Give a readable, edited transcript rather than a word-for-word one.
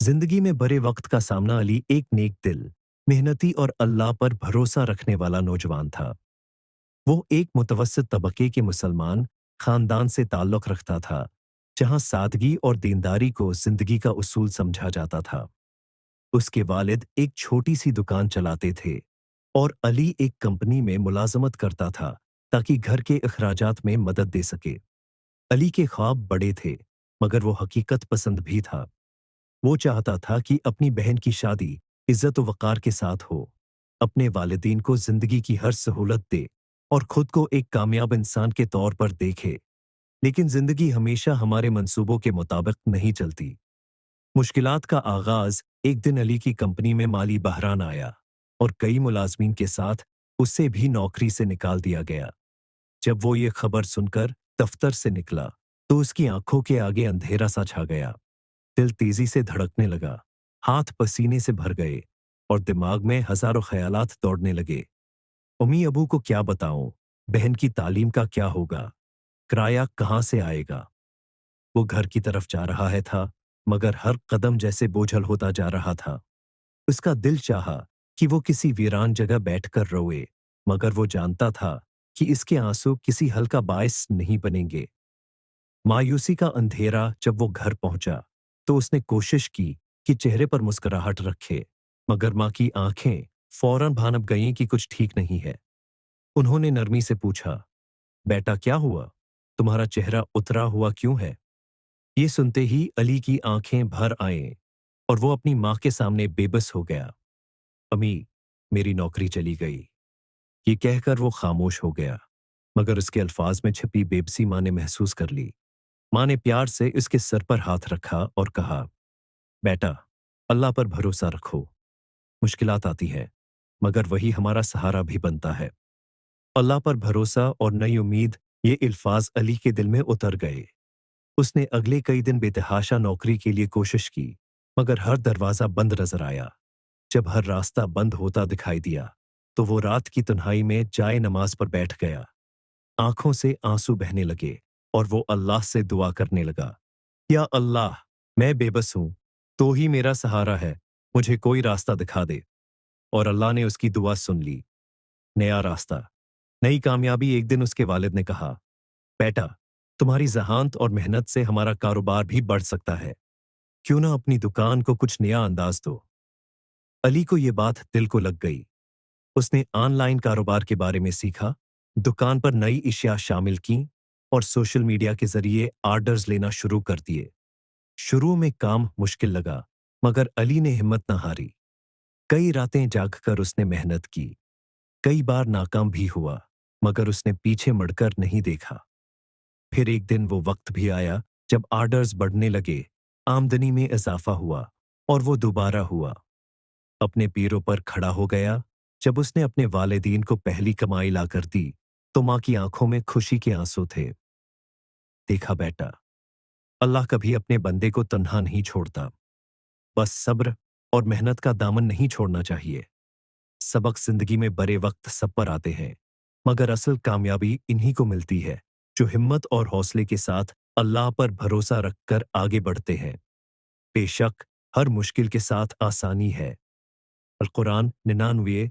जिंदगी में बड़े वक्त का सामना अली एक नेक दिल, मेहनती और अल्लाह पर भरोसा रखने वाला नौजवान था। वो एक मुतवस्सित तबके के मुसलमान खानदान से ताल्लुक रखता था, जहां सादगी और दीनदारी को जिंदगी का उसूल समझा जाता था। उसके वालिद एक छोटी सी दुकान चलाते थे और अली एक कंपनी में मुलाजमत करता था ताकि घर के अखराजात में मदद दे सके। अली के ख्वाब बड़े थे, मगर वो हकीकत पसंद भी था। वो चाहता था कि अपनी बहन की शादी इज्जत व वक़ार के साथ हो, अपने वालिदीन को जिंदगी की हर सहूलत दे और खुद को एक कामयाब इंसान के तौर पर देखे। लेकिन जिंदगी हमेशा हमारे मंसूबों के मुताबिक नहीं चलती। मुश्किलात का आगाज एक दिन अली की कंपनी में माली बहरान आया और कई मुलाजमीन के साथ उसे भी नौकरी से निकाल दिया गया। जब वो ये खबर सुनकर दफ्तर से निकला, तो उसकी आंखों के आगे अंधेरा सा छा गया। दिल तेजी से धड़कने लगा, हाथ पसीने से भर गए और दिमाग में हजारों ख्यालात दौड़ने लगे। अम्मी अबू को क्या बताऊं? बहन की तालीम का क्या होगा? किराया कहां से आएगा? वो घर की तरफ जा रहा है था, मगर हर कदम जैसे बोझल होता जा रहा था। उसका दिल चाहा कि वो किसी वीरान जगह बैठकर रोए, मगर वो जानता था कि इसके आंसू किसी हल का बायस नहीं बनेंगे। मायूसी का अंधेरा जब वो घर पहुंचा, तो उसने कोशिश की कि चेहरे पर मुस्कुराहट रखे, मगर मां की आंखें फौरन भानप गईं कि कुछ ठीक नहीं है। उन्होंने नरमी से पूछा, बेटा क्या हुआ? तुम्हारा चेहरा उतरा हुआ क्यों है? ये सुनते ही अली की आंखें भर आईं और वो अपनी मां के सामने बेबस हो गया। अम्मी, मेरी नौकरी चली गई। ये कहकर वो खामोश हो गया, मगर उसके अल्फाज में छिपी बेबसी मां ने महसूस कर ली। मां ने प्यार से उसके सर पर हाथ रखा और कहा, बेटा, अल्लाह पर भरोसा रखो। मुश्किलात आती हैं, मगर वही हमारा सहारा भी बनता है। अल्लाह पर भरोसा और नई उम्मीद, ये इल्फाज अली के दिल में उतर गए। उसने अगले कई दिन बेतहाशा नौकरी के लिए कोशिश की, मगर हर दरवाजा बंद नजर आया। जब हर रास्ता बंद होता दिखाई दिया, तो वो रात की तन्हाई में जाए नमाज पर बैठ गया। आंखों से आंसू बहने लगे और वो अल्लाह से दुआ करने लगा, या अल्लाह, मैं बेबस हूं, तो ही मेरा सहारा है, मुझे कोई रास्ता दिखा दे। और अल्लाह ने उसकी दुआ सुन ली। नया रास्ता, नई कामयाबी। एक दिन उसके वालिद ने कहा, बेटा, तुम्हारी जहानत और मेहनत से हमारा कारोबार भी बढ़ सकता है। क्यों ना अपनी दुकान को कुछ नया अंदाज दो? अली को यह बात दिल को लग गई। उसने ऑनलाइन कारोबार के बारे में सीखा, दुकान पर नई इशिया शामिल की और सोशल मीडिया के जरिए ऑर्डर्स लेना शुरू कर दिए। शुरू में काम मुश्किल लगा, मगर अली ने हिम्मत न हारी। कई रातें जागकर उसने मेहनत की। कई बार नाकाम भी हुआ, मगर उसने पीछे मुड़कर नहीं देखा। फिर एक दिन वो वक्त भी आया जब ऑर्डर्स बढ़ने लगे, आमदनी में इजाफा हुआ और वो दोबारा हुआ। अपने पैरों पर खड़ा हो गया। जब उसने अपने वालिदीन को पहली कमाई लाकर दी, तो मां की आंखों में खुशी के आंसू थे। देखा बेटा, अल्लाह कभी अपने बंदे को तन्हा नहीं छोड़ता। बस सब्र और मेहनत का दामन नहीं छोड़ना चाहिए। सबक जिंदगी में बड़े वक्त सब पर आते हैं, मगर असल कामयाबी इन्हीं को मिलती है जो हिम्मत और हौसले के साथ अल्लाह पर भरोसा रखकर आगे बढ़ते हैं। बेशक हर मुश्किल के साथ आसानी है। अल कुरान 99